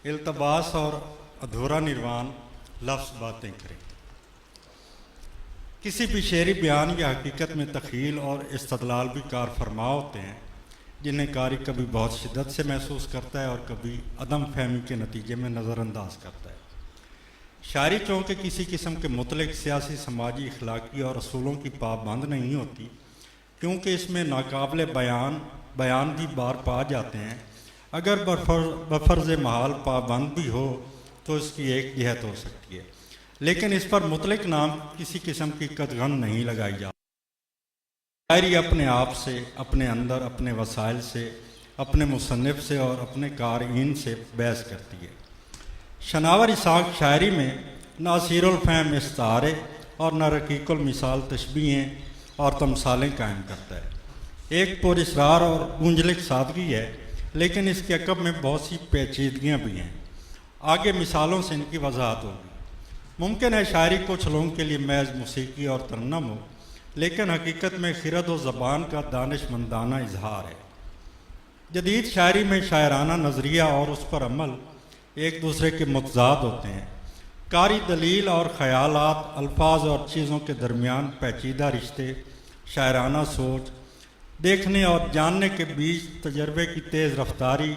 التباس اور ادھورا نروان لفظ باتیں کریں۔ کسی بھی شعری بیان یا حقیقت میں تخیل اور استدلال بھی کار فرما ہوتے ہیں، جنہیں قاری کبھی بہت شدت سے محسوس کرتا ہے اور کبھی عدم فہمی کے نتیجے میں نظر انداز کرتا ہے۔ شاعری چونکہ کسی قسم کے مطلق سیاسی، سماجی، اخلاقی اور اصولوں کی پابند نہیں ہوتی، کیونکہ اس میں ناقابل بیان بھی بار پا جاتے ہیں۔ اگر بفرض محال پابند بھی ہو تو اس کی ایک جہت ہو سکتی ہے، لیکن اس پر مطلق نام کسی قسم کی قدغن نہیں لگائی جاتی۔ شاعری اپنے آپ سے، اپنے اندر، اپنے وسائل سے، اپنے مصنف سے اور اپنے قارئین سے بحث کرتی ہے۔ شناور اسحاق شاعری میں نہ سیر الفہم استعارے اور نہ رقیق المثال تشبیہیں اور تمثالیں قائم کرتا ہے۔ ایک پر اسرار اور گنجلک سادگی ہے، لیکن اس کے عقب میں بہت سی پیچیدگیاں بھی ہیں۔ آگے مثالوں سے ان کی وضاحت ہوگی۔ ممکن ہے شاعری کچھ لوگوں کے لیے محض موسیقی اور ترنم ہو، لیکن حقیقت میں خرد و زبان کا دانش مندانہ اظہار ہے۔ جدید شاعری میں شاعرانہ نظریہ اور اس پر عمل ایک دوسرے کے متضاد ہوتے ہیں۔ قاری دلیل اور خیالات، الفاظ اور چیزوں کے درمیان پیچیدہ رشتے، شاعرانہ سوچ، دیکھنے اور جاننے کے بیچ تجربے کی تیز رفتاری،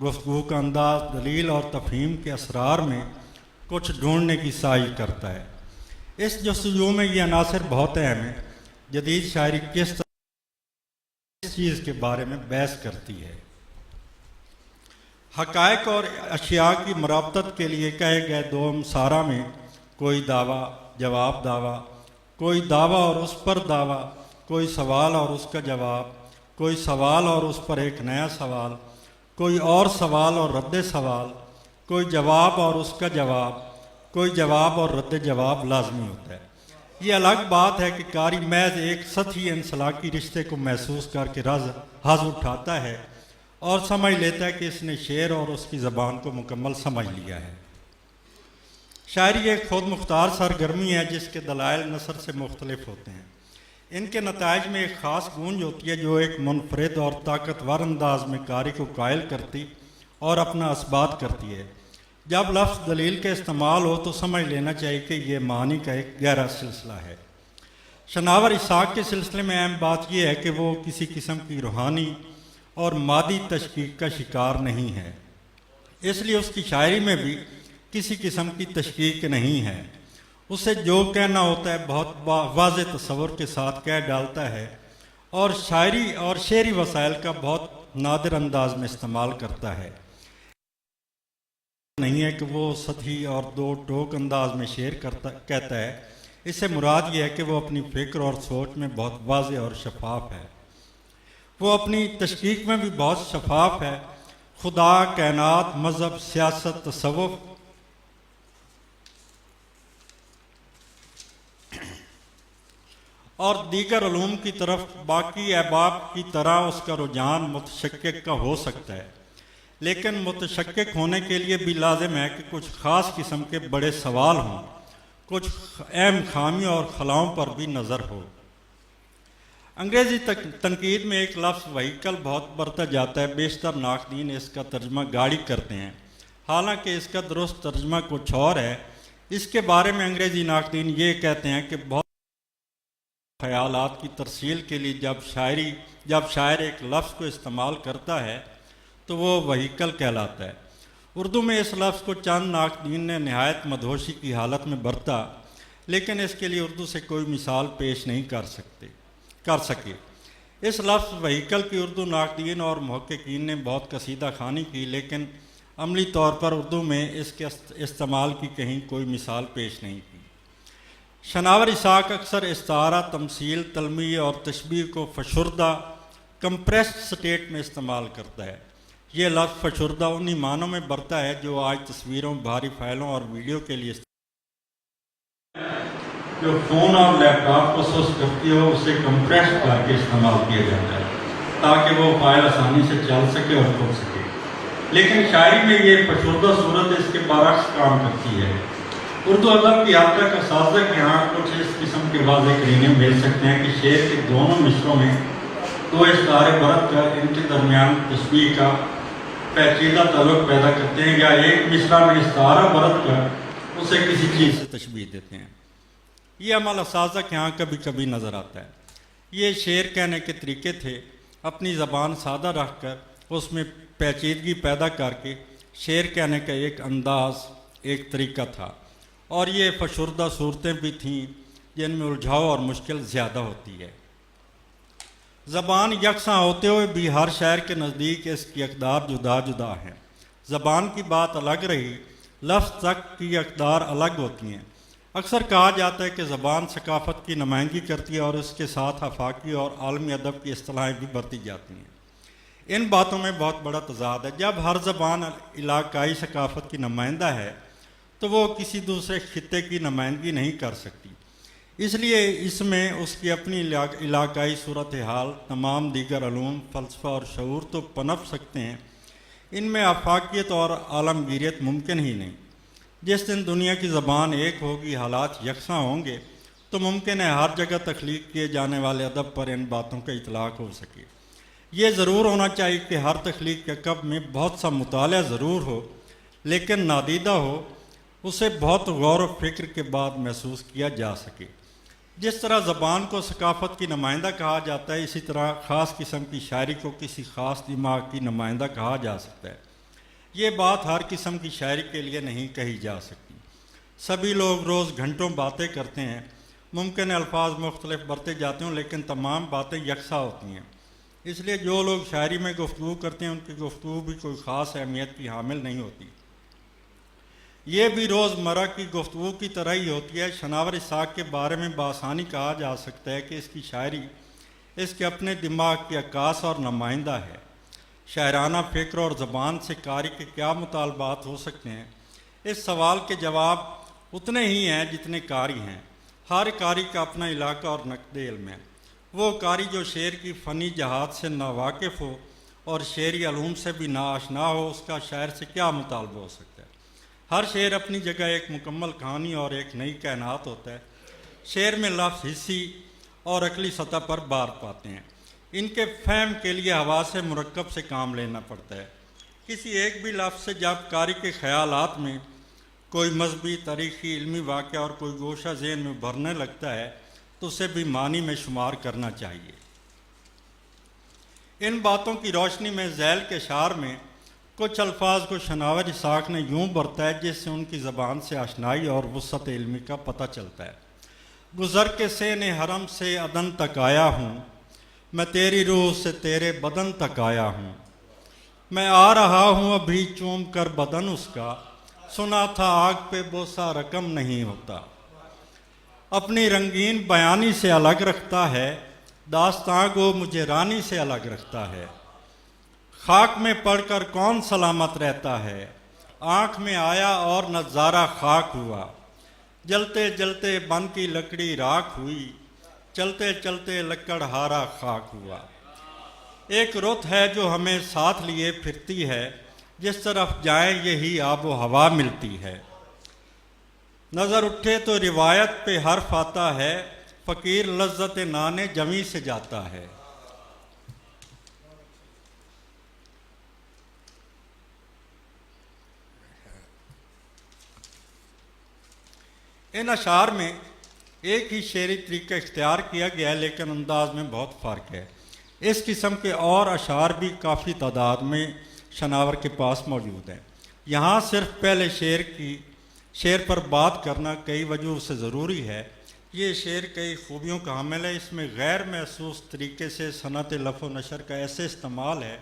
گفتگو کا انداز، دلیل اور تفہیم کے اسرار میں کچھ ڈھونڈنے کی سعی کرتا ہے۔ اس جستجو میں یہ عناصر بہت اہم ہیں۔ جدید شاعری کس طرح اس چیز کے بارے میں بحث کرتی ہے؟ حقائق اور اشیاء کی مرابطت کے لیے کہے گئے دو مصارع میں کوئی دعویٰ، جواب دعویٰ، کوئی دعویٰ اور اس پر دعویٰ، کوئی سوال اور اس کا جواب، کوئی سوال اور اس پر ایک نیا سوال، کوئی اور سوال اور رد سوال، کوئی جواب اور اس کا جواب، کوئی جواب اور رد جواب لازمی ہوتا ہے۔ یہ الگ بات ہے کہ قاری محض ایک سطحی انسلاکی رشتے کو محسوس کر کے حظ اٹھاتا ہے اور سمجھ لیتا ہے کہ اس نے شعر اور اس کی زبان کو مکمل سمجھ لیا ہے۔ شاعری ایک خود مختار سرگرمی ہے جس کے دلائل نثر سے مختلف ہوتے ہیں۔ ان کے نتائج میں ایک خاص گونج ہوتی ہے جو ایک منفرد اور طاقتور انداز میں قاری کو قائل کرتی اور اپنا اثبات کرتی ہے۔ جب لفظ دلیل کے استعمال ہو تو سمجھ لینا چاہیے کہ یہ معنی کا ایک گہرا سلسلہ ہے۔ شناور اسحاق کے سلسلے میں اہم بات یہ ہے کہ وہ کسی قسم کی روحانی اور مادی تشکیک کا شکار نہیں ہے، اس لیے اس کی شاعری میں بھی کسی قسم کی تشکیک نہیں ہے۔ اسے جو کہنا ہوتا ہے بہت واضح تصور کے ساتھ کہہ ڈالتا ہے اور شاعری اور شعری وسائل کا بہت نادر انداز میں استعمال کرتا ہے۔ نہیں ہے کہ وہ سطحی اور دو ٹوک انداز میں شعر کہتا ہے، اس سے مراد یہ ہے کہ وہ اپنی فکر اور سوچ میں بہت واضح اور شفاف ہے۔ وہ اپنی تشکیک میں بھی بہت شفاف ہے۔ خدا، کائنات، مذہب، سیاست، تصوف اور دیگر علوم کی طرف باقی احباب کی طرح اس کا رجحان متشکک کا ہو سکتا ہے، لیکن متشکک ہونے کے لیے بھی لازم ہے کہ کچھ خاص قسم کے بڑے سوال ہوں، کچھ اہم خامیوں اور خلاؤں پر بھی نظر ہو۔ انگریزی تنقید میں ایک لفظ وہیکل بہت برتا جاتا ہے۔ بیشتر ناقدین اس کا ترجمہ گاڑی کرتے ہیں، حالانکہ اس کا درست ترجمہ کچھ اور ہے۔ اس کے بارے میں انگریزی ناقدین یہ کہتے ہیں کہ بہت خیالات کی ترسیل کے لیے جب شاعر ایک لفظ کو استعمال کرتا ہے تو وہ وہیکل کہلاتا ہے۔ اردو میں اس لفظ کو چند ناقدین نے نہایت مدہوشی کی حالت میں برتا، لیکن اس کے لیے اردو سے کوئی مثال پیش نہیں کر سکے۔ اس لفظ وہیکل کی اردو ناقدین اور محققین نے بہت قصیدہ خوانی کی، لیکن عملی طور پر اردو میں اس کے استعمال کی کہیں کوئی مثال پیش نہیں کی۔ شناور اسحاق اکثر استعارہ، تمثیل، تلمیح اور تشبیہ کو فشردہ، کمپریسڈ سٹیٹ میں استعمال کرتا ہے۔ یہ لفظ فشردہ انہی معنوں میں برتا ہے جو آج تصویروں، بھاری فائلوں اور ویڈیو کے لیے جو فون اور لیپ ٹاپ کو سست کرتی ہو اسے کمپریس کر کے استعمال کیا جاتا ہے تاکہ وہ فائل آسانی سے چل سکے اور کھل سکے، لیکن شاعری میں یہ فشردہ صورت اس کے برعکس کام کرتی ہے۔ اردو ادب کی حد تک اساتذہ کے یہاں کچھ اس قسم کے واضح قرینے مل سکتے ہیں کہ شعر کے دونوں مصروں میں دو استعارے برت کر ان کے درمیان تشبیہ کا پیچیدہ تعلق پیدا کرتے ہیں یا ایک مصرع میں استعارہ برت کر اسے کسی چیز سے تشبیہ دیتے ہیں۔ یہ عمل اساتذہ کے ہاں کبھی کبھی نظر آتا ہے۔ یہ شعر کہنے کے طریقے تھے، اپنی زبان سادہ رکھ کر اس میں پیچیدگی پیدا کر کے شعر کہنے کا ایک انداز، ایک طریقہ تھا، اور یہ فشردہ صورتیں بھی تھیں جن میں الجھاؤ اور مشکل زیادہ ہوتی ہے۔ زبان یکساں ہوتے ہوئے بھی ہر شاعر کے نزدیک اس کی اقدار جدا جدا ہیں۔ زبان کی بات الگ رہی، لفظ تک کی اقدار الگ ہوتی ہیں۔ اکثر کہا جاتا ہے کہ زبان ثقافت کی نمائندگی کرتی ہے اور اس کے ساتھ آفاقی اور عالمی ادب کی اصطلاحیں بھی برتی جاتی ہیں۔ ان باتوں میں بہت بڑا تضاد ہے۔ جب ہر زبان علاقائی ثقافت کی نمائندہ ہے تو وہ کسی دوسرے خطے کی نمائندگی نہیں کر سکتی، اس لیے اس میں اس کی اپنی علاقائی صورتحال، تمام دیگر علوم، فلسفہ اور شعور تو پنپ سکتے ہیں، ان میں آفاقیت اور عالمگیریت ممکن ہی نہیں۔ جس دن دنیا کی زبان ایک ہوگی، حالات یکساں ہوں گے، تو ممکن ہے ہر جگہ تخلیق کیے جانے والے ادب پر ان باتوں کا اطلاق ہو سکے۔ یہ ضرور ہونا چاہیے کہ ہر تخلیق کے عقب میں بہت سا مطالعہ ضرور ہو، لیکن نادیدہ ہو، اسے بہت غور و فکر کے بعد محسوس کیا جا سکے۔ جس طرح زبان کو ثقافت کی نمائندہ کہا جاتا ہے، اسی طرح خاص قسم کی شاعری کو کسی خاص دماغ کی نمائندہ کہا جا سکتا ہے۔ یہ بات ہر قسم کی شاعری کے لیے نہیں کہی جا سکتی۔ سبھی لوگ روز گھنٹوں باتیں کرتے ہیں، ممکن ہے الفاظ مختلف برتے جاتے ہوں، لیکن تمام باتیں یکساں ہوتی ہیں۔ اس لیے جو لوگ شاعری میں گفتگو کرتے ہیں ان کی گفتگو بھی کوئی خاص اہمیت کی حامل نہیں ہوتی۔ یہ بھی روزمرہ کی گفتگو کی طرح ہی ہوتی ہے۔ شناور اسحاق کے بارے میں بآسانی کہا جا سکتا ہے کہ اس کی شاعری اس کے اپنے دماغ کی عکاس اور نمائندہ ہے۔ شاعرانہ فکر اور زبان سے قاری کے کیا مطالبات ہو سکتے ہیں؟ اس سوال کے جواب اتنے ہی ہیں جتنے قاری ہیں۔ ہر قاری کا اپنا علاقہ اور نقد علم ہے۔ وہ قاری جو شعر کی فنی جہات سے ناواقف ہو اور شعری علوم سے بھی ناآشنا ہو، اس کا شاعر سے کیا مطالبہ ہو سکتا ہے؟ ہر شعر اپنی جگہ ایک مکمل کہانی اور ایک نئی کائنات ہوتا ہے۔ شعر میں لفظ حسی اور عقلی سطح پر بار پاتے ہیں۔ ان کے فہم کے لیے حواس مرکب سے کام لینا پڑتا ہے۔ کسی ایک بھی لفظ سے جب قاری کے خیالات میں کوئی مذہبی، تاریخی، علمی واقعہ اور کوئی گوشہ ذہن میں بھرنے لگتا ہے تو اسے بھی معنی میں شمار کرنا چاہیے۔ ان باتوں کی روشنی میں ذیل کے اشعار میں کچھ الفاظ کو شناور اسحاق نے یوں برتا ہے جس سے ان کی زبان سے آشنائی اور وسعت علمی کا پتہ چلتا ہے۔ گزر کے سین حرم سے عدن تک آیا ہوں، میں تیری روح سے تیرے بدن تک آیا ہوں، میں آ رہا ہوں ابھی چوم کر بدن اس کا، سنا تھا آگ پہ بوسہ رقم نہیں ہوتا۔ اپنی رنگین بیانی سے الگ رکھتا ہے، داستاں گو مجھے رانی سے الگ رکھتا ہے۔ خاک میں پڑھ کر کون سلامت رہتا ہے، آنکھ میں آیا اور نظارہ خاک ہوا، جلتے جلتے بن کی لکڑی راکھ ہوئی، چلتے چلتے لکڑ ہارا خاک ہوا۔ ایک رت ہے جو ہمیں ساتھ لیے پھرتی ہے، جس طرف جائیں یہی آب و ہوا ملتی ہے۔ نظر اٹھے تو روایت پہ حرف آتا ہے، فقیر لذت نان جمی سے جاتا ہے۔ ان اشعار میں ایک ہی شعری طریقہ اختیار کیا گیا ہے، لیکن انداز میں بہت فرق ہے۔ اس قسم کے اور اشعار بھی کافی تعداد میں شناور کے پاس موجود ہیں۔ یہاں صرف پہلے شعر پر بات کرنا کئی وجوہ سے ضروری ہے۔ یہ شعر کئی خوبیوں کا حامل ہے۔ اس میں غیر محسوس طریقے سے صنعت لفظ و نشر کا ایسے استعمال ہے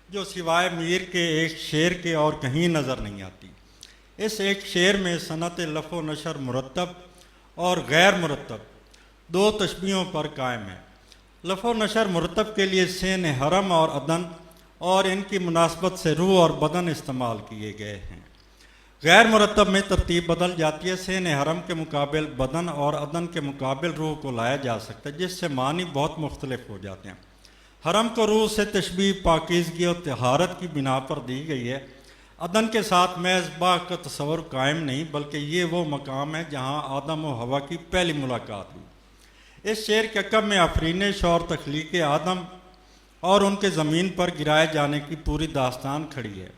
جو سوائے میر کے ایک شعر کے اور کہیں نظر نہیں آتی۔ اس ایک شعر میں صنعت لفظ و نشر مرتب اور غیر مرتب دو تشبیہوں پر قائم ہے۔ لفظ و نشر مرتب کے لیے سین حرم اور عدن اور ان کی مناسبت سے روح اور بدن استعمال کیے گئے ہیں۔ غیر مرتب میں ترتیب بدل جاتی ہے۔ سین حرم کے مقابل بدن اور عدن کے مقابل روح کو لایا جا سکتا ہے، جس سے معنی بہت مختلف ہو جاتے ہیں۔ حرم کو روح سے تشبیہ پاکیزگی اور طہارت کی بنا پر دی گئی ہے۔ عدن کے ساتھ محض باغ کا تصور قائم نہیں، بلکہ یہ وہ مقام ہے جہاں آدم و حوا کی پہلی ملاقات ہوئی۔ اس شعر کے عقب میں آفرینش اور تخلیق آدم اور ان کے زمین پر گرائے جانے کی پوری داستان کھڑی ہے۔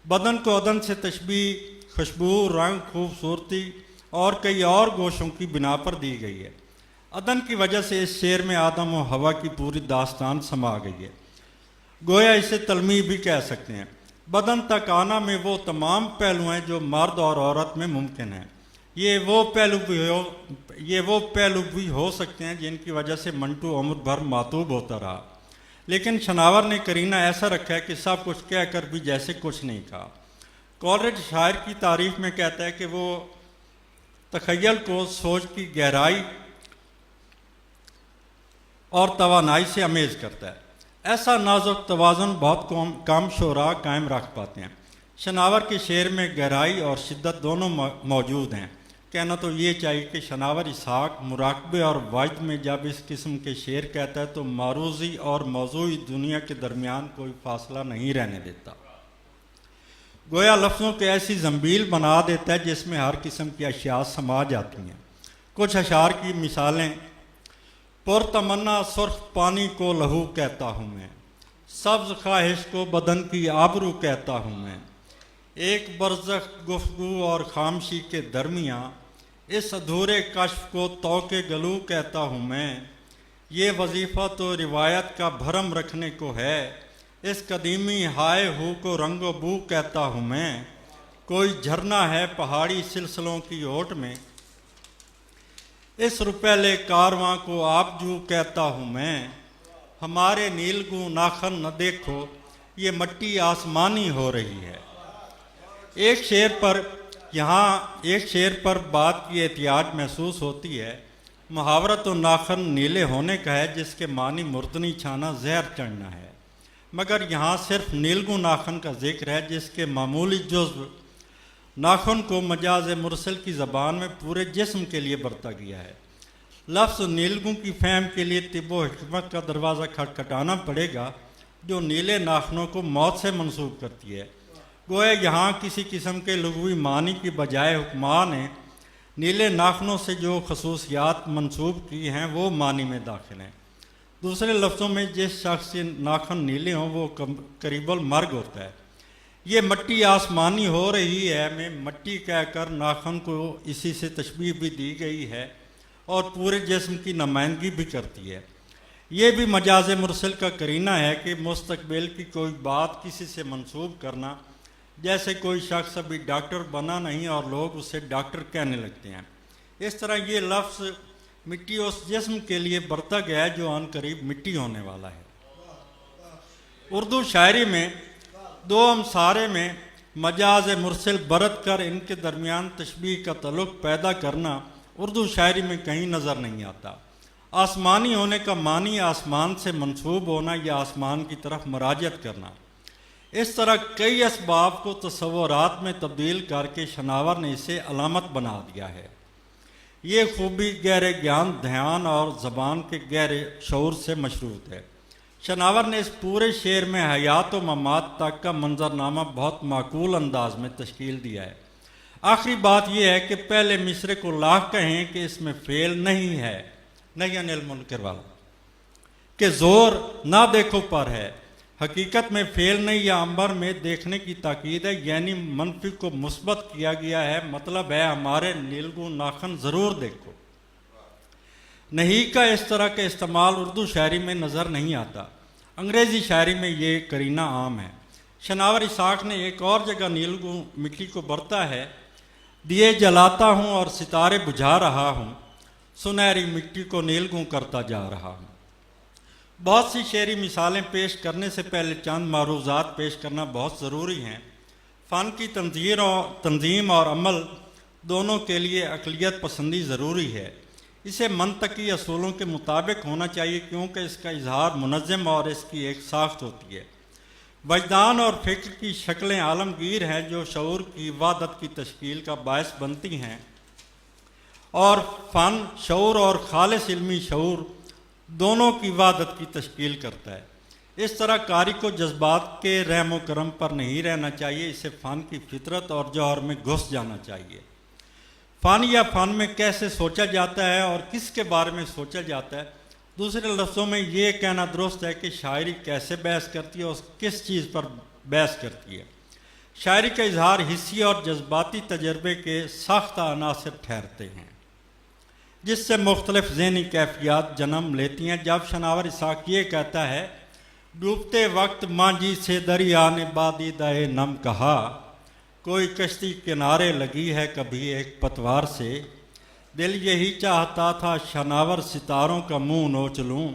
بدن کو عدن سے تشبیہ خوشبو، رنگ، خوبصورتی اور کئی اور گوشوں کی بنا پر دی گئی ہے۔ عدن کی وجہ سے اس شعر میں آدم و حوا کی پوری داستان سما گئی ہے، گویا اسے تلمیح بھی کہہ سکتے ہیں۔ بدن تک آنا میں وہ تمام پہلو ہیں جو مرد اور عورت میں ممکن ہیں۔ یہ وہ پہلو بھی ہو سکتے ہیں جن کی وجہ سے منٹو عمر بھر ماتوب ہوتا رہا، لیکن شناور نے کرینہ ایسا رکھا ہے کہ سب کچھ کہہ کر بھی جیسے کچھ نہیں کہا۔ کولرڈ شاعر کی تعریف میں کہتا ہے کہ وہ تخیل کو سوچ کی گہرائی اور توانائی سے امیز کرتا ہے۔ ایسا نازک توازن بہت کم شعراء قائم رکھ پاتے ہیں۔ شناور کے شعر میں گہرائی اور شدت دونوں موجود ہیں۔ کہنا تو یہ چاہیے کہ شناور اسحاق مراقبے اور وجد میں جب اس قسم کے شعر کہتا ہے تو معروضی اور موضوعی دنیا کے درمیان کوئی فاصلہ نہیں رہنے دیتا، گویا لفظوں کے ایسی زنبیل بنا دیتا ہے جس میں ہر قسم کی اشیاء سما جاتی ہیں۔ کچھ اشعار کی مثالیں: پرتمنا سرخ پانی کو لہو کہتا ہوں میں، سبز خواہش کو بدن کی آبرو کہتا ہوں میں، ایک برزخ گفتگو اور خاموشی کے درمیاں اس ادھورے کشف کو توق گلو کہتا ہوں میں، یہ وظیفہ تو روایت کا بھرم رکھنے کو ہے، اس قدیمی ہائے ہو کو رنگ و بو کہتا ہوں میں، کوئی جھرنا ہے پہاڑی سلسلوں کی اوٹ میں، اس روپیلے کارواں کو آپ جو کہتا ہوں میں، ہمارے نیلگوں ناخن نہ دیکھو یہ مٹی آسمانی ہو رہی ہے۔ ایک شعر پر بات کی احتیاط محسوس ہوتی ہے۔ محاورت و ناخن نیلے ہونے کا ہے جس کے معنی مردنی چھانا، زہر چڑھنا ہے، مگر یہاں صرف نیلگوں ناخن کا ذکر ہے جس کے معمولی جزو ناخن کو مجاز مرسل کی زبان میں پورے جسم کے لیے برتا گیا ہے۔ لفظ نیلگوں کی فہم کے لیے طب و حکمت کا دروازہ کھٹکھٹانا پڑے گا جو نیلے ناخنوں کو موت سے منسوب کرتی ہے۔ گویا یہاں کسی قسم کے لغوی معنی کی بجائے حکماں نے نیلے ناخنوں سے جو خصوصیات منسوب کی ہیں وہ معنی میں داخل ہیں۔ دوسرے لفظوں میں جس شخص کے ناخن نیلے ہوں وہ قریب المرگ ہوتا ہے۔ یہ مٹی آسمانی ہو رہی ہے میں مٹی کہہ کر ناخن کو اسی سے تشبیہ بھی دی گئی ہے اور پورے جسم کی نمائندگی بھی کرتی ہے۔ یہ بھی مجاز مرسل کا قرینہ ہے کہ مستقبل کی کوئی بات کسی سے منسوب کرنا، جیسے کوئی شخص ابھی ڈاکٹر بنا نہیں اور لوگ اسے ڈاکٹر کہنے لگتے ہیں۔ اس طرح یہ لفظ مٹی اس جسم کے لیے برتا گیا ہے جو عن قریب مٹی ہونے والا ہے۔ اردو شاعری میں دو امصارے میں مجاز مرسل برت کر ان کے درمیان تشبیہ کا تعلق پیدا کرنا اردو شاعری میں کہیں نظر نہیں آتا۔ آسمانی ہونے کا معنی آسمان سے منسوب ہونا یا آسمان کی طرف مراجعت کرنا۔ اس طرح کئی اسباب کو تصورات میں تبدیل کر کے شناور نے اسے علامت بنا دیا ہے۔ یہ خوبی گہرے گیان، دھیان اور زبان کے گہرے شعور سے مشروط ہے۔ شناور نے اس پورے شعر میں حیات و ممات تک کا منظرنامہ بہت معقول انداز میں تشکیل دیا ہے۔ آخری بات یہ ہے کہ پہلے مصرے کو لاکھ کہیں کہ اس میں فعل نہیں ہے، نہیں انل منکر والا، کہ زور نہ دیکھو پر ہے، حقیقت میں فعل نہیں یا امر میں دیکھنے کی تاکید ہے، یعنی منفی کو مثبت کیا گیا ہے، مطلب ہے ہمارے نیلگوں ناخن ضرور دیکھو۔ نہیں کا اس طرح کا استعمال اردو شاعری میں نظر نہیں آتا، انگریزی شاعری میں یہ قرینہ عام ہے۔ شناور اسحاق نے ایک اور جگہ نیلگوں مٹی کو برتا ہے: دیے جلاتا ہوں اور ستارے بجھا رہا ہوں، سنہری مٹی کو نیلگوں کرتا جا رہا ہوں۔ بہت سی شعری مثالیں پیش کرنے سے پہلے چند معروضات پیش کرنا بہت ضروری ہیں۔ فن کی تنظیم اور عمل دونوں کے لیے عقلیت پسندی ضروری ہے۔ اسے منطقی اصولوں کے مطابق ہونا چاہیے کیونکہ اس کا اظہار منظم اور اس کی ایک ساخت ہوتی ہے۔ وجدان اور فکر کی شکلیں عالمگیر ہیں جو شعور کی وحدت کی تشکیل کا باعث بنتی ہیں، اور فن شعور اور خالص علمی شعور دونوں کی وحدت کی تشکیل کرتا ہے۔ اس طرح قاری کو جذبات کے رحم و کرم پر نہیں رہنا چاہیے، اسے فن کی فطرت اور جوہر میں گھس جانا چاہیے۔ فن یا فن میں کیسے سوچا جاتا ہے اور کس کے بارے میں سوچا جاتا ہے، دوسرے لفظوں میں یہ کہنا درست ہے کہ شاعری کیسے بحث کرتی ہے اور کس چیز پر بحث کرتی ہے۔ شاعری کا اظہار حسی اور جذباتی تجربے کے ساختہ عناصر ٹھہرتے ہیں، جس سے مختلف ذہنی کیفیات جنم لیتی ہیں۔ جب شناور اسحاق یہ کہتا ہے، ڈوبتے وقت مانجھی سے دریا نے بادیدہ نم کہا، کوئی کشتی کنارے لگی ہے کبھی ایک پتوار سے، دل یہی چاہتا تھا شناور ستاروں کا منہ نوچ لوں،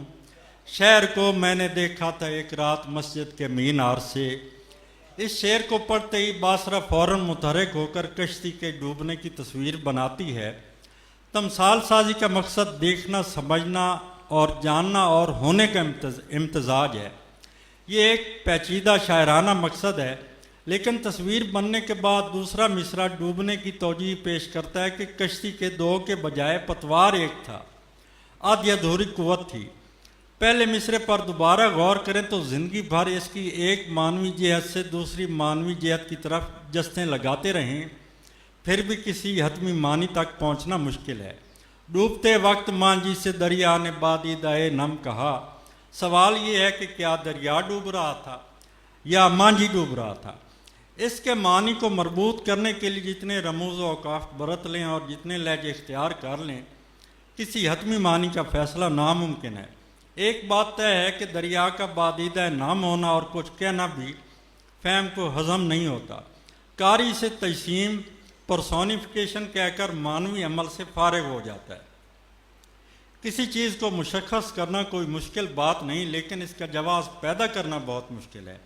شہر کو میں نے دیکھا تھا ایک رات مسجد کے مینار سے۔ اس شعر کو پڑھتے ہی باسرہ فوراً متحرک ہو کر کشتی کے ڈوبنے کی تصویر بناتی ہے۔ تمثال سازی کا مقصد دیکھنا، سمجھنا اور جاننا اور ہونے کا امتزاج ہے۔ یہ ایک پیچیدہ شاعرانہ مقصد ہے، لیکن تصویر بننے کے بعد دوسرا مصرع ڈوبنے کی توجیہ پیش کرتا ہے کہ کشتی کے دو کے بجائے پتوار ایک تھا، آدھی ادھوری قوت تھی۔ پہلے مصرے پر دوبارہ غور کریں تو زندگی بھر اس کی ایک معنوی جہت سے دوسری معنوی جہت کی طرف جستیں لگاتے رہیں، پھر بھی کسی حتمی معنی تک پہنچنا مشکل ہے۔ ڈوبتے وقت مانجھی سے دریا نے بادیدہ نم کہا، سوال یہ ہے کہ کیا دریا ڈوب رہا تھا یا مانجھی ڈوب رہا تھا؟ اس کے معنی کو مربوط کرنے کے لیے جتنے رموز و اوقاف برت لیں اور جتنے لہجے اختیار کر لیں، کسی حتمی معنی کا فیصلہ ناممکن ہے۔ ایک بات طے ہے کہ دریا کا بادیدہ نام ہونا اور کچھ کہنا بھی فہم کو ہضم نہیں ہوتا۔ قاری اسے تجسیم، پرسونیفیکیشن کہہ کر معنوی عمل سے فارغ ہو جاتا ہے۔ کسی چیز کو مشخص کرنا کوئی مشکل بات نہیں، لیکن اس کا جواز پیدا کرنا بہت مشکل ہے۔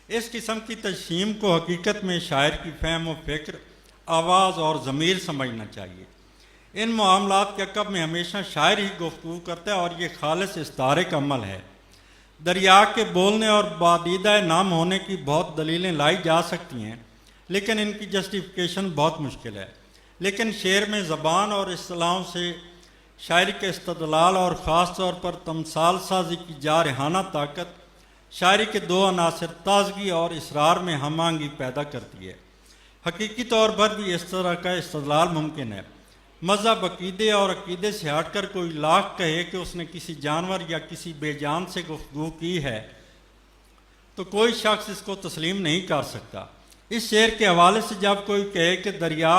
اس قسم کی تجسیم کو حقیقت میں شاعر کی فہم و فکر، آواز اور ضمیر سمجھنا چاہیے۔ ان معاملات کے عقب میں ہمیشہ شاعر ہی گفتگو کرتا ہے اور یہ خالص استعارے کا عمل ہے۔ دریا کے بولنے اور بادیدہ نام ہونے کی بہت دلیلیں لائی جا سکتی ہیں، لیکن ان کی جسٹیفیکیشن بہت مشکل ہے۔ لیکن شعر میں زبان اور اصطلاحوں سے شاعری کے استدلال اور خاص طور پر تمثال سازی کی جارحانہ طاقت شاعری کے دو عناصر تازگی اور اصرار میں ہم آہنگی پیدا کرتی ہے۔ حقیقی طور پر بھی اس طرح کا استدلال ممکن ہے۔ مذہب، عقیدے اور عقیدے سے ہٹ کر کوئی لاکھ کہے کہ اس نے کسی جانور یا کسی بے جان سے گفتگو کی ہے تو کوئی شخص اس کو تسلیم نہیں کر سکتا۔ اس شعر کے حوالے سے جب کوئی کہے کہ دریا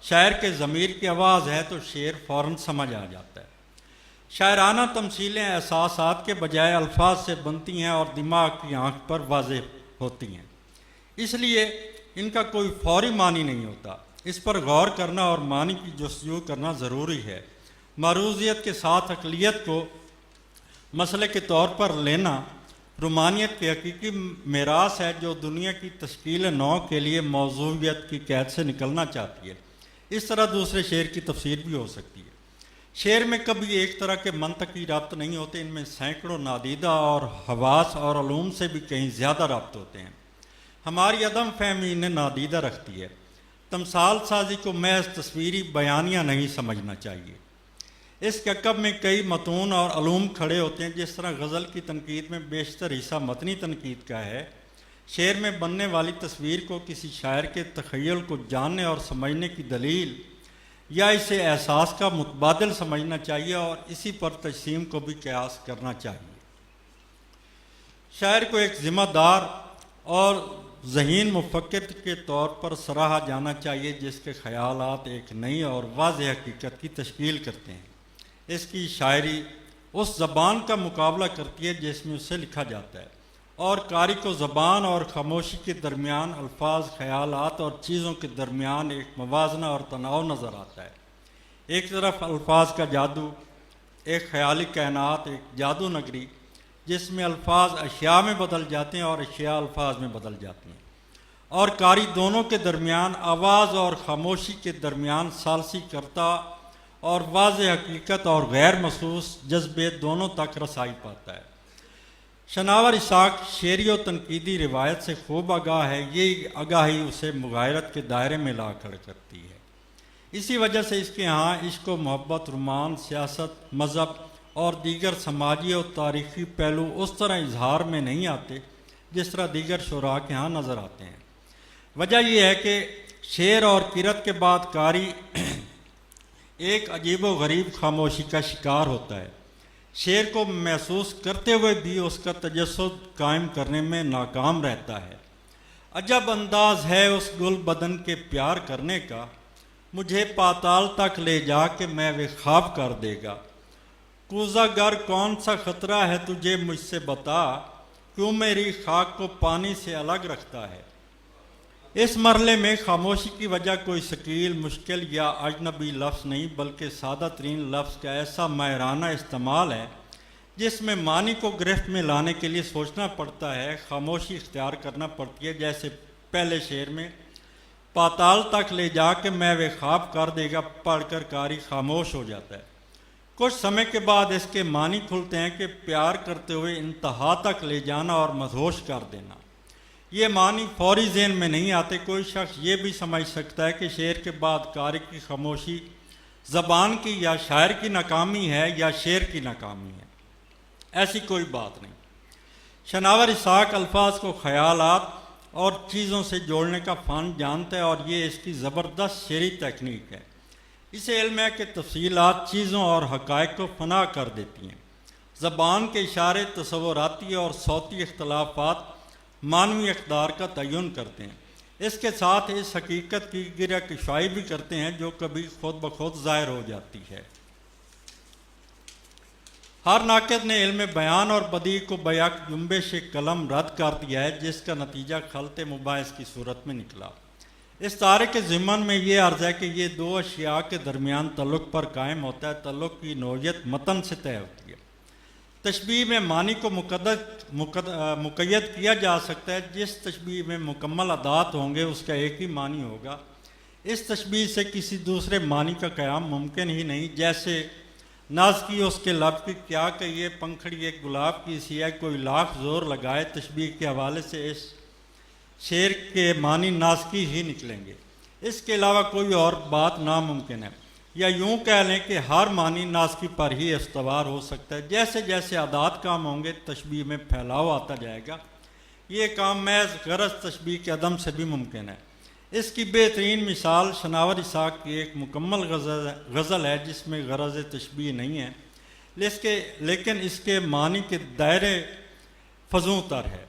شاعر کے ضمیر کی آواز ہے تو شعر فوراً سمجھ آ جاتا ہے۔ شاعرانہ تمثیلیں احساسات کے بجائے الفاظ سے بنتی ہیں اور دماغ کی آنکھ پر واضح ہوتی ہیں، اس لیے ان کا کوئی فوری معنی نہیں ہوتا۔ اس پر غور کرنا اور معنی کی جستجو کرنا ضروری ہے۔ معروضیت کے ساتھ عقلیت کو مسئلے کے طور پر لینا رومانیت کی حقیقی میراث ہے، جو دنیا کی تشکیل نو کے لیے موضوعیت کی قید سے نکلنا چاہتی ہے۔ اس طرح دوسرے شعر کی تفسیر بھی ہو سکتی ہے۔ شعر میں کبھی ایک طرح کے منطقی ربط نہیں ہوتے، ان میں سینکڑوں نادیدہ اور حواس اور علوم سے بھی کہیں زیادہ ربط ہوتے ہیں۔ ہماری عدم فہمی انہیں نادیدہ رکھتی ہے۔ تمثال سازی کو محض تصویری بیانیہ نہیں سمجھنا چاہیے، اس کے عقب میں کئی متون اور علوم کھڑے ہوتے ہیں۔ جس طرح غزل کی تنقید میں بیشتر حصہ متنی تنقید کا ہے، شعر میں بننے والی تصویر کو کسی شاعر کے تخیل کو جاننے اور سمجھنے کی دلیل یا اسے احساس کا متبادل سمجھنا چاہیے اور اسی پر تجسیم کو بھی قیاس کرنا چاہیے۔ شاعر کو ایک ذمہ دار اور ذہین مفکر کے طور پر سراہا جانا چاہیے، جس کے خیالات ایک نئی اور واضح حقیقت کی تشکیل کرتے ہیں۔ اس کی شاعری اس زبان کا مقابلہ کرتی ہے جس میں اسے لکھا جاتا ہے، اور قاری کو زبان اور خاموشی کے درمیان، الفاظ، خیالات اور چیزوں کے درمیان ایک موازنہ اور تناؤ نظر آتا ہے۔ ایک طرف الفاظ کا جادو، ایک خیالی کائنات، ایک جادو نگری جس میں الفاظ اشیاء میں بدل جاتے ہیں اور اشیاء الفاظ میں بدل جاتی ہیں، اور قاری دونوں کے درمیان، آواز اور خاموشی کے درمیان ثالثی کرتا اور واضح حقیقت اور غیر محسوس جذبے دونوں تک رسائی پاتا ہے۔ شناور اسحاق شعری و تنقیدی روایت سے خوب آگاہ ہے، یہ آگاہی اسے مغایرت کے دائرے میں لا کھڑا کرتی ہے۔ اسی وجہ سے اس کے ہاں عشق و محبت، رومان، سیاست، مذہب اور دیگر سماجی اور تاریخی پہلو اس طرح اظہار میں نہیں آتے جس طرح دیگر شعراء کے ہاں نظر آتے ہیں۔ وجہ یہ ہے کہ شعر اور قرأت کے بعد قاری ایک عجیب و غریب خاموشی کا شکار ہوتا ہے۔ شعر کو محسوس کرتے ہوئے بھی اس کا تجسد قائم کرنے میں ناکام رہتا ہے۔ عجب انداز ہے اس گل بدن کے پیار کرنے کا، مجھے پاتال تک لے جا کے میں وہ خواب کر دے گا۔ کوزہ گر کون سا خطرہ ہے تجھے مجھ سے بتا، کیوں میری خاک کو پانی سے الگ رکھتا ہے۔ اس مرحلے میں خاموشی کی وجہ کوئی ثقیل، مشکل یا اجنبی لفظ نہیں، بلکہ سادہ ترین لفظ کا ایسا ماہرانہ استعمال ہے جس میں معنی کو گرفت میں لانے کے لیے سوچنا پڑتا ہے، خاموشی اختیار کرنا پڑتی ہے۔ جیسے پہلے شعر میں پاتال تک لے جا کے میں وہ خواب کر دے گا پڑھ کر قاری خاموش ہو جاتا ہے۔ کچھ سمے کے بعد اس کے معنی کھلتے ہیں کہ پیار کرتے ہوئے انتہا تک لے جانا اور مدہوش کر دینا۔ یہ معنی فوری ذہن میں نہیں آتے۔ کوئی شخص یہ بھی سمجھ سکتا ہے کہ شعر کے بعد قاری کی خاموشی زبان کی یا شاعر کی ناکامی ہے یا شعر کی ناکامی ہے۔ ایسی کوئی بات نہیں۔ شناور اسحاق الفاظ کو خیالات اور چیزوں سے جوڑنے کا فن جانتا ہے، اور یہ اس کی زبردست شعری تکنیک ہے۔ اسے علم ہے کہ تفصیلات چیزوں اور حقائق کو فنا کر دیتی ہیں۔ زبان کے اشارے تصوراتی اور صوتی اختلافات معنوی اقدار کا تعین کرتے ہیں، اس کے ساتھ اس حقیقت کی گرہ کشائی بھی کرتے ہیں جو کبھی خود بخود ظاہر ہو جاتی ہے۔ ہر ناقد نے علم بیان اور بدیع کو بیک جنبش قلم رد کر دیا ہے، جس کا نتیجہ خلط مباحث کی صورت میں نکلا۔ اس تارے کے ضمن میں یہ عرض ہے کہ یہ دو اشیاء کے درمیان تعلق پر قائم ہوتا ہے۔ تعلق کی نوعیت متن سے طے ہوتی ہے۔ تشبیہ میں معنی کو مقید کیا جا سکتا ہے۔ جس تشبیہ میں مکمل ادات ہوں گے اس کا ایک ہی معنی ہوگا۔ اس تشبیہ سے کسی دوسرے معنی کا قیام ممکن ہی نہیں۔ جیسے ناز کی اس کے لب کی کیا کہ یہ پنکھڑی ایک گلاب کی سی ہے، کوئی لاکھ زور لگائے، تشبیہ کے حوالے سے اس شعر کے معنی نازکی ہی نکلیں گے، اس کے علاوہ کوئی اور بات ناممکن ہے۔ یا یوں کہہ لیں کہ ہر معنی نازکی پر ہی استوار ہو سکتا ہے۔ جیسے جیسے عادات کام ہوں گے تشبیہ میں پھیلاؤ آتا جائے گا۔ یہ کام محض غرض تشبیہ کے عدم سے بھی ممکن ہے۔ اس کی بہترین مثال شناور اسحاق کی ایک مکمل غزل ہے جس میں غرض تشبیہ نہیں ہے، لیکن اس کے معنی کے دائرے فزوں تر ہے۔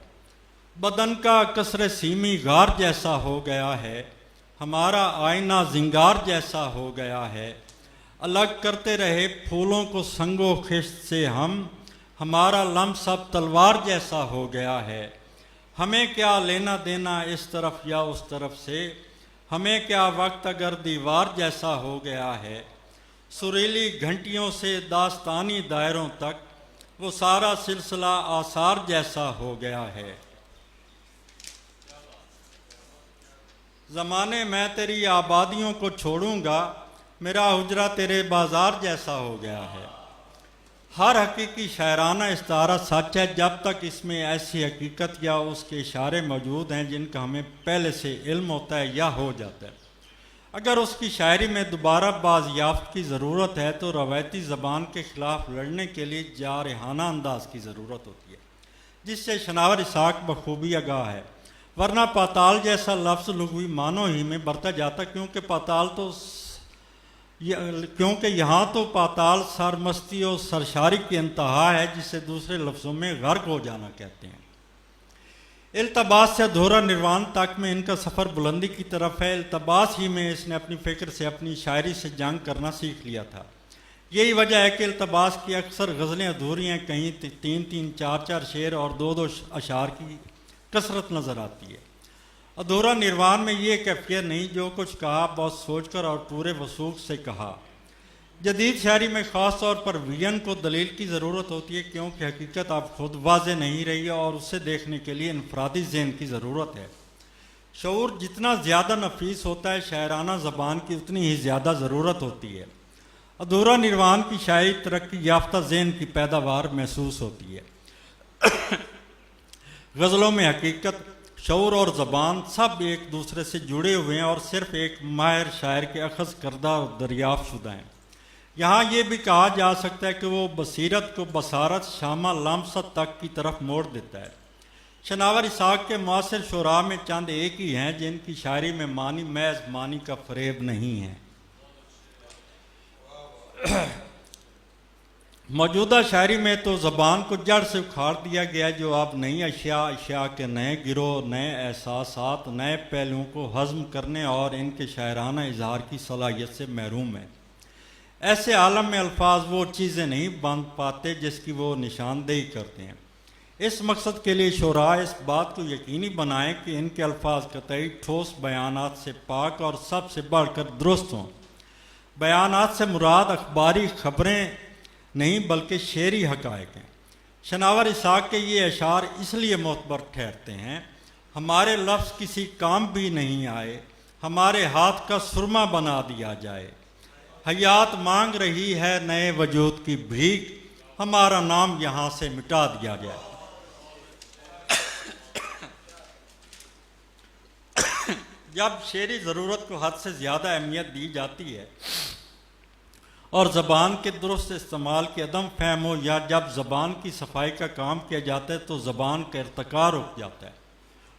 بدن کا قصر سیمی غار جیسا ہو گیا ہے، ہمارا آئینہ زنگار جیسا ہو گیا ہے، الگ کرتے رہے پھولوں کو سنگ و خشت سے ہم، ہمارا لمس اب تلوار جیسا ہو گیا ہے، ہمیں کیا لینا دینا اس طرف یا اس طرف سے، ہمیں کیا وقت اگر دیوار جیسا ہو گیا ہے، سریلی گھنٹیوں سے داستانی دائروں تک وہ سارا سلسلہ آثار جیسا ہو گیا ہے۔ زمانے میں تیری آبادیوں کو چھوڑوں گا، میرا حجرہ تیرے بازار جیسا ہو گیا ہے۔ ہر حقیقی شاعرانہ استعارہ سچ ہے جب تک اس میں ایسی حقیقت یا اس کے اشارے موجود ہیں جن کا ہمیں پہلے سے علم ہوتا ہے یا ہو جاتا ہے۔ اگر اس کی شاعری میں دوبارہ بازیافت کی ضرورت ہے تو روایتی زبان کے خلاف لڑنے کے لیے جارحانہ انداز کی ضرورت ہوتی ہے، جس سے شناور اسحاق بخوبی آگاہ ہے۔ ورنہ پاتال جیسا لفظ لغوی معنوں ہی میں برتا جاتا، کیونکہ یہاں تو پاتال سرمستی اور سرشاری کی انتہا ہے، جسے دوسرے لفظوں میں غرق ہو جانا کہتے ہیں۔ التباس سے ادھورا نروان تک میں ان کا سفر بلندی کی طرف ہے۔ التباس ہی میں اس نے اپنی فکر سے، اپنی شاعری سے جنگ کرنا سیکھ لیا تھا۔ یہی وجہ ہے کہ التباس کی اکثر غزلیں ادھوری ہیں، کہیں 3 4 شعر اور 2 اشعار کی کثرت نظر آتی ہے۔ ادھورا نروان میں یہ کیفیت نہیں، جو کچھ کہا بہت سوچ کر اور پورے وثوق سے کہا۔ جدید شاعری میں خاص طور پر وین کو دلیل کی ضرورت ہوتی ہے، کیونکہ حقیقت اب خود واضح نہیں رہی ہے اور اسے دیکھنے کے لیے انفرادی ذہن کی ضرورت ہے۔ شعور جتنا زیادہ نفیس ہوتا ہے، شاعرانہ زبان کی اتنی ہی زیادہ ضرورت ہوتی ہے۔ ادھورا نروان کی شاعری ترقی یافتہ ذہن کی پیداوار محسوس ہوتی ہے۔ غزلوں میں حقیقت، شعور اور زبان سب ایک دوسرے سے جڑے ہوئے ہیں اور صرف ایک ماہر شاعر کے اخذ کردہ اور دریافت شدہ ہیں۔ یہاں یہ بھی کہا جا سکتا ہے کہ وہ بصیرت کو بصارت شامہ لمست تک کی طرف موڑ دیتا ہے۔ شناور اسحاق کے معاصر شعراء میں چند ایک ہی ہیں جن کی شاعری میں معنی محض معنی کا فریب نہیں ہے۔ موجودہ شاعری میں تو زبان کو جڑ سے اکھاڑ دیا گیا، جو اب نئی اشیاء کے نئے گروہ، نئے احساسات، نئے پہلوؤں کو ہضم کرنے اور ان کے شاعرانہ اظہار کی صلاحیت سے محروم ہے۔ ایسے عالم میں الفاظ وہ چیزیں نہیں باندھ پاتے جس کی وہ نشاندہی کرتے ہیں۔ اس مقصد کے لیے شعراء اس بات کو یقینی بنائیں کہ ان کے الفاظ قطعی ٹھوس بیانات سے پاک اور سب سے بڑھ کر درست ہوں۔ بیانات سے مراد اخباری خبریں نہیں بلکہ شعری حقائق ہیں۔ شناور اسحاق کے یہ اشعار اس لیے معتبر ٹھہرتے ہیں: ہمارے لفظ کسی کام بھی نہیں آئے، ہمارے ہاتھ کا سرما بنا دیا جائے، حیات مانگ رہی ہے نئے وجود کی بھیک، ہمارا نام یہاں سے مٹا دیا جائے۔ جب شعری ضرورت کو حد سے زیادہ اہمیت دی جاتی ہے اور زبان کے درست استعمال کی عدم فہم ہو، یا جب زبان کی صفائی کا کام کیا جاتا ہے تو زبان کا ارتقا رک جاتا ہے،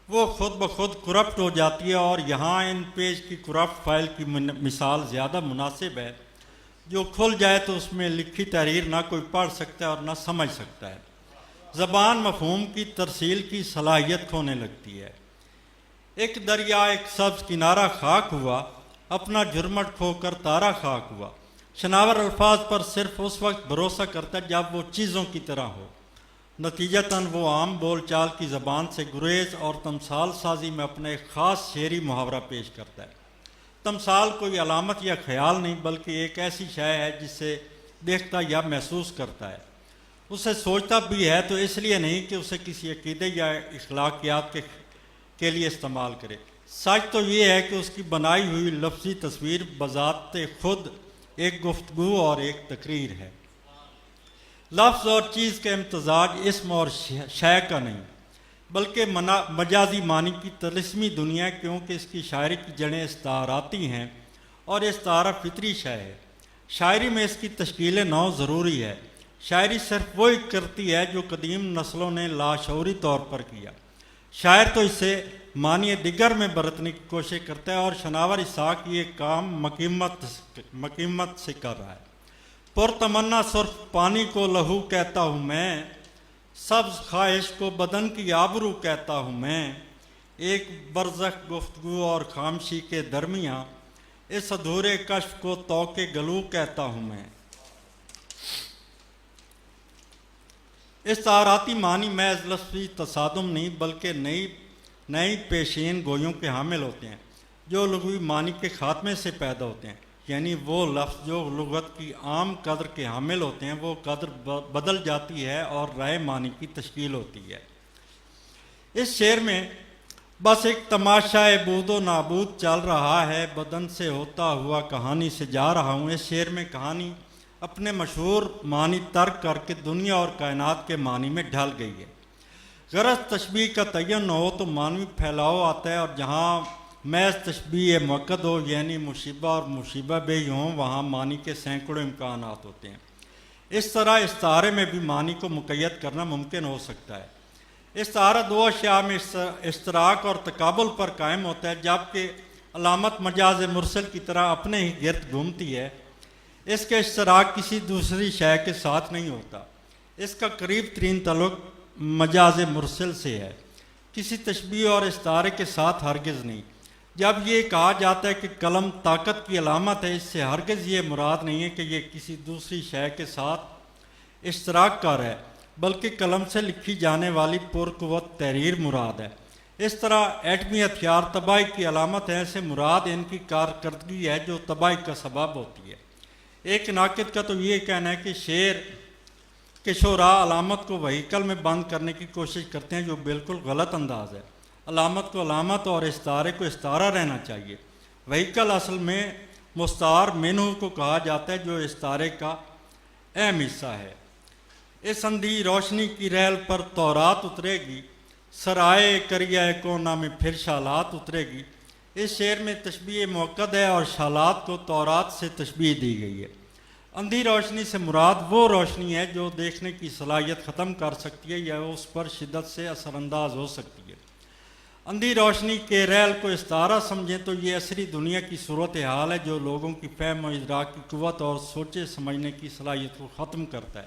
وہ خود بخود کرپٹ ہو جاتی ہے۔ اور یہاں ان پیج کی کرپٹ فائل کی مثال زیادہ مناسب ہے، جو کھل جائے تو اس میں لکھی تحریر نہ کوئی پڑھ سکتا ہے اور نہ سمجھ سکتا ہے۔ زبان مفہوم کی ترسیل کی صلاحیت کھونے لگتی ہے۔ ایک دریا ایک سبز کنارہ خاک ہوا، اپنا جھرمٹ کھو کر تارا خاک ہوا۔ شناور الفاظ پر صرف اس وقت بھروسہ کرتا ہے جب وہ چیزوں کی طرح ہو، نتیجتاً وہ عام بول چال کی زبان سے گریز اور تمثال سازی میں اپنا ایک خاص شعری محاورہ پیش کرتا ہے۔ تمثال کوئی علامت یا خیال نہیں بلکہ ایک ایسی شے ہے جسے دیکھتا یا محسوس کرتا ہے، اسے سوچتا بھی ہے تو اس لیے نہیں کہ اسے کسی عقیدے یا اخلاقیات کے لیے استعمال کرے۔ سچ تو یہ ہے کہ اس کی بنائی ہوئی لفظی تصویر بذات خود ایک گفتگو اور ایک تقریر ہے۔ لفظ اور چیز کا امتزاج اسم اور شے کا نہیں بلکہ مجازی معنی کی طلسمی دنیا، کیونکہ اس کی شاعری کی جڑیں استعاراتی ہیں اور استعارہ فطری شے ہے۔ شاعری میں اس کی تشکیل نو ضروری ہے۔ شاعری صرف وہی کرتی ہے جو قدیم نسلوں نے لاشعوری طور پر کیا۔ شاعر تو اسے معنی دیگر میں برتنے کی کوشش کرتا ہے، اور شناور اسحاق یہ کام مقیمت سے کر رہا ہے۔ پرتمنا سرخ پانی کو لہو کہتا ہوں میں، سبز خواہش کو بدن کی آبرو کہتا ہوں میں، ایک برزخ گفتگو اور خاموشی کے درمیاں، اس ادھورے کشف کو توقع گلو کہتا ہوں میں۔ استعاراتی معنی محض لفظی تصادم نہیں بلکہ نئی پیشین گوئیوں کے حامل ہوتے ہیں، جو لغوی معنی کے خاتمے سے پیدا ہوتے ہیں۔ یعنی وہ لفظ جو لغت کی عام قدر کے حامل ہوتے ہیں، وہ قدر بدل جاتی ہے اور نئے معنی کی تشکیل ہوتی ہے۔ اس شعر میں بس ایک تماشا بود و نابود چل رہا ہے، بدن سے ہوتا ہوا کہانی سے جا رہا ہوں۔ اس شعر میں کہانی اپنے مشہور معنی ترک کر کے دنیا اور کائنات کے معنی میں ڈھل گئی ہے۔ غرض تشبیہ کا تعین نہ ہو تو معنوی پھیلاؤ آتا ہے، اور جہاں محض تشبیہ موقد ہو یعنی مشبہ اور مشبہ بھی ہوں، وہاں معنی کے سینکڑوں امکانات ہوتے ہیں۔ اس طرح استعارے میں بھی معنی کو مقید کرنا ممکن ہو سکتا ہے۔ استعارہ دو اشیاء میں اشتراک اور تقابل پر قائم ہوتا ہے، جبکہ علامت مجاز مرسل کی طرح اپنے ہی گرد گھومتی ہے۔ اس کا اشتراک کسی دوسری شے کے ساتھ نہیں ہوتا، اس کا قریب ترین تعلق مجاز مرسل سے ہے، کسی تشبیہ اور استعارے کے ساتھ ہرگز نہیں۔ جب یہ کہا جاتا ہے کہ قلم طاقت کی علامت ہے، اس سے ہرگز یہ مراد نہیں ہے کہ یہ کسی دوسری شے کے ساتھ اشتراک کر ہے، بلکہ قلم سے لکھی جانے والی پرقوت تحریر مراد ہے۔ اس طرح ایٹمی ہتھیار تباہی کی علامت ہے، سے مراد ان کی کارکردگی ہے جو تباہی کا سبب ہوتی ہے۔ ایک ناقد کا تو یہ کہنا ہے کہ شعراء علامت کو وہیکل میں بند کرنے کی کوشش کرتے ہیں، جو بالکل غلط انداز ہے۔ علامت کو علامت اور استعارے کو استعارہ رہنا چاہیے۔ وہیکل اصل میں مستعار منہ کو کہا جاتا ہے، جو استعارے کا اہم حصہ ہے۔ اس اندھی روشنی کی ریل پر تورات اترے گی، سرائے کریہ کونا میں پھر شالات اترے گی۔ اس شعر میں تشبیہ موقد ہے اور شالات کو تورات سے تشبیہ دی گئی ہے۔ اندھی روشنی سے مراد وہ روشنی ہے جو دیکھنے کی صلاحیت ختم کر سکتی ہے یا اس پر شدت سے اثر انداز ہو سکتی ہے۔ اندھی روشنی کے ریل کو استعارہ سمجھیں تو یہ عصری دنیا کی صورتحال ہے جو لوگوں کی فہم و ادراک کی قوت اور سوچے سمجھنے کی صلاحیت کو ختم کرتا ہے۔